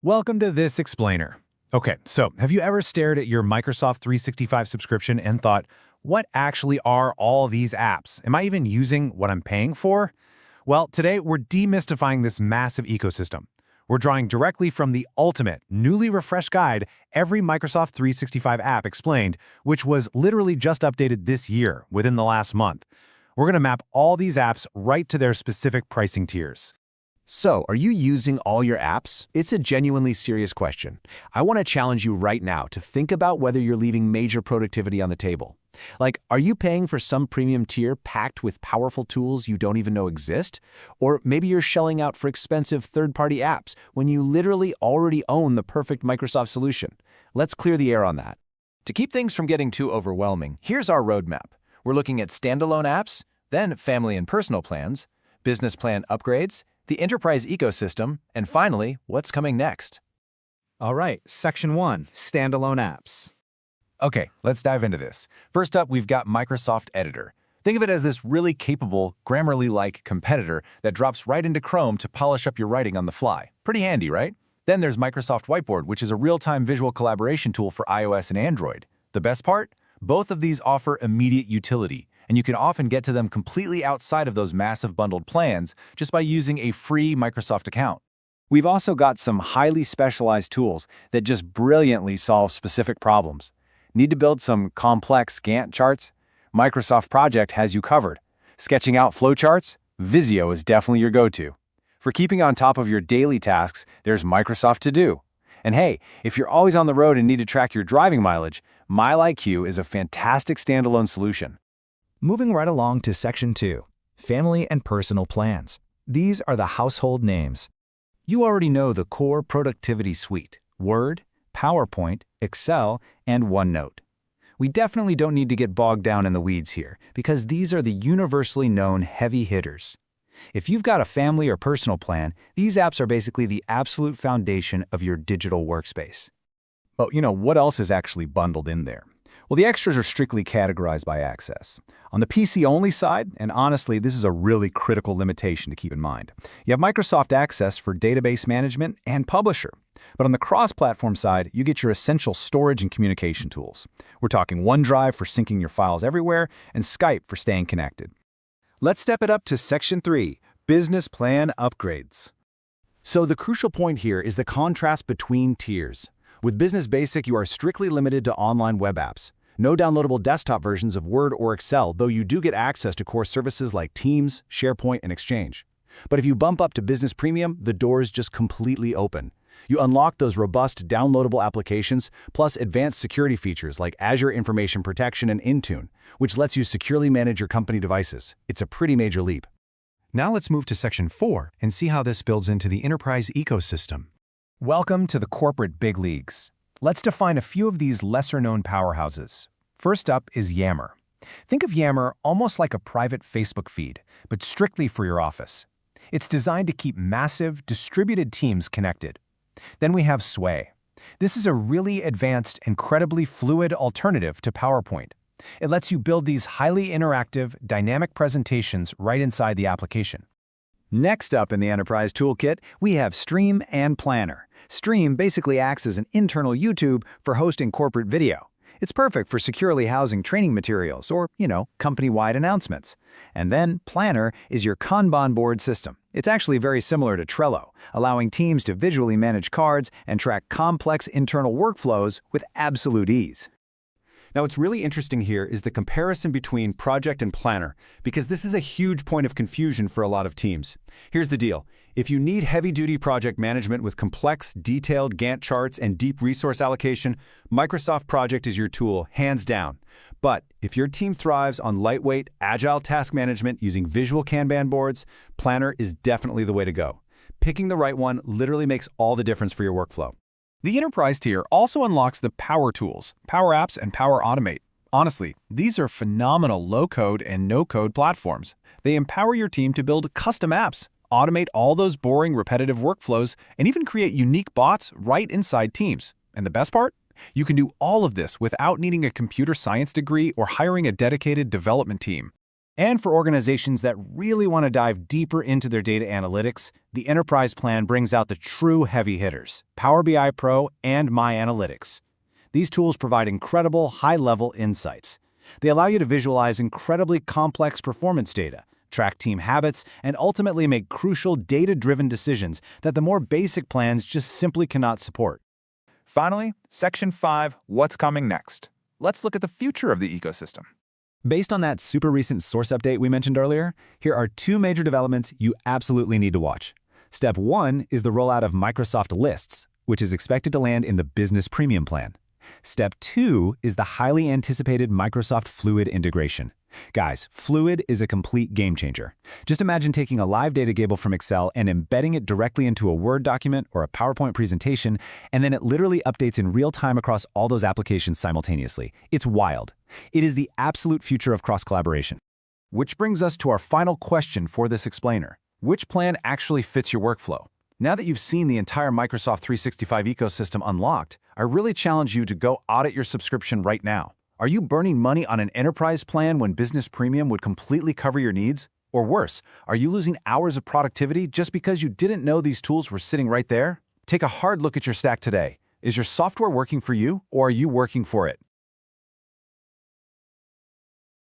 Welcome to This Explainer. Okay, so have you ever stared at your Microsoft 365 subscription and thought, what actually are all these apps? Am I even using what I'm paying for? Well, today we're demystifying this massive ecosystem. We're drawing directly from the ultimate, newly refreshed guide, Every Microsoft 365 App Explained, which was literally just updated this year, within the last month. We're going to map all these apps right to their specific pricing tiers. So, are you using all your apps? It's a genuinely serious question. I want to challenge you right now to think about whether you're leaving major productivity on the table. Like, are you paying for some premium tier packed with powerful tools you don't even know exist? Or maybe you're shelling out for expensive third-party apps when you literally already own the perfect Microsoft solution. Let's clear the air on that. To keep things from getting too overwhelming, here's our roadmap. We're looking at standalone apps, then family and personal plans, business plan upgrades, the enterprise ecosystem, and finally, what's coming next. All right, Section 1, Standalone Apps. Okay, let's dive into this. First up, we've got Microsoft Editor. Think of it as this really capable, Grammarly-like competitor that drops right into Chrome to polish up your writing on the fly. Pretty handy, right? Then there's Microsoft Whiteboard, which is a real-time visual collaboration tool for iOS and Android. The best part? Both of these offer immediate utility, and you can often get to them completely outside of those massive bundled plans just by using a free Microsoft account. We've also got some highly specialized tools that just brilliantly solve specific problems. Need to build some complex Gantt charts? Microsoft Project has you covered. Sketching out flowcharts? Visio is definitely your go-to. For keeping on top of your daily tasks, there's Microsoft To Do. And hey, if you're always on the road and need to track your driving mileage, MileIQ is a fantastic standalone solution. Moving right along to Section 2, Family and Personal Plans. These are the household names. You already know the core productivity suite: Word, PowerPoint, Excel, and OneNote. We definitely don't need to get bogged down in the weeds here, because these are the universally known heavy hitters. If you've got a family or personal plan, these apps are basically the absolute foundation of your digital workspace. But what else is actually bundled in there? Well, the extras are strictly categorized by access. On the PC-only side, and honestly, this is a really critical limitation to keep in mind, you have Microsoft Access for database management and Publisher. But on the cross-platform side, you get your essential storage and communication tools. We're talking OneDrive for syncing your files everywhere, and Skype for staying connected. Let's step it up to Section 3, Business Plan Upgrades. So the crucial point here is the contrast between tiers. With Business Basic, you are strictly limited to online web apps. No downloadable desktop versions of Word or Excel, though you do get access to core services like Teams, SharePoint, and Exchange. But if you bump up to Business Premium, the doors just completely open. You unlock those robust downloadable applications, plus advanced security features like Azure Information Protection and Intune, which lets you securely manage your company devices. It's a pretty major leap. Now let's move to Section 4 and see how this builds into the enterprise ecosystem. Welcome to the corporate big leagues. Let's define a few of these lesser-known powerhouses. First up is Yammer. Think of Yammer almost like a private Facebook feed, but strictly for your office. It's designed to keep massive, distributed teams connected. Then we have Sway. This is a really advanced, incredibly fluid alternative to PowerPoint. It lets you build these highly interactive, dynamic presentations right inside the application. Next up in the Enterprise Toolkit, we have Stream and Planner. Stream basically acts as an internal YouTube for hosting corporate video. It's perfect for securely housing training materials or, company-wide announcements. And then Planner is your Kanban board system. It's actually very similar to Trello, allowing teams to visually manage cards and track complex internal workflows with absolute ease. Now, what's really interesting here is the comparison between Project and Planner, because this is a huge point of confusion for a lot of teams. Here's the deal. If you need heavy-duty project management with complex, detailed Gantt charts and deep resource allocation, Microsoft Project is your tool, hands down. But if your team thrives on lightweight, agile task management using visual Kanban boards, Planner is definitely the way to go. Picking the right one literally makes all the difference for your workflow. The Enterprise tier also unlocks the Power Tools, Power Apps, and Power Automate. Honestly, these are phenomenal low-code and no-code platforms. They empower your team to build custom apps, automate all those boring, repetitive workflows, and even create unique bots right inside Teams. And the best part? You can do all of this without needing a computer science degree or hiring a dedicated development team. And for organizations that really want to dive deeper into their data analytics, the Enterprise Plan brings out the true heavy hitters, Power BI Pro and My Analytics. These tools provide incredible, high-level insights. They allow you to visualize incredibly complex performance data, track team habits, and ultimately make crucial data-driven decisions that the more basic plans just simply cannot support. Finally, Section 5, What's Coming Next? Let's look at the future of the ecosystem. Based on that super recent source update we mentioned earlier, here are 2 major developments you absolutely need to watch. Step 1 is the rollout of Microsoft Lists, which is expected to land in the Business Premium plan. Step 2 is the highly anticipated Microsoft Fluid integration. Guys, Fluid is a complete game changer. Just imagine taking a live data table from Excel and embedding it directly into a Word document or a PowerPoint presentation, and then it literally updates in real time across all those applications simultaneously. It's wild. It is the absolute future of cross-collaboration. Which brings us to our final question for this explainer. Which plan actually fits your workflow? Now that you've seen the entire Microsoft 365 ecosystem unlocked, I really challenge you to go audit your subscription right now. Are you burning money on an enterprise plan when Business Premium would completely cover your needs? Or worse, are you losing hours of productivity just because you didn't know these tools were sitting right there? Take a hard look at your stack today. Is your software working for you, or are you working for it?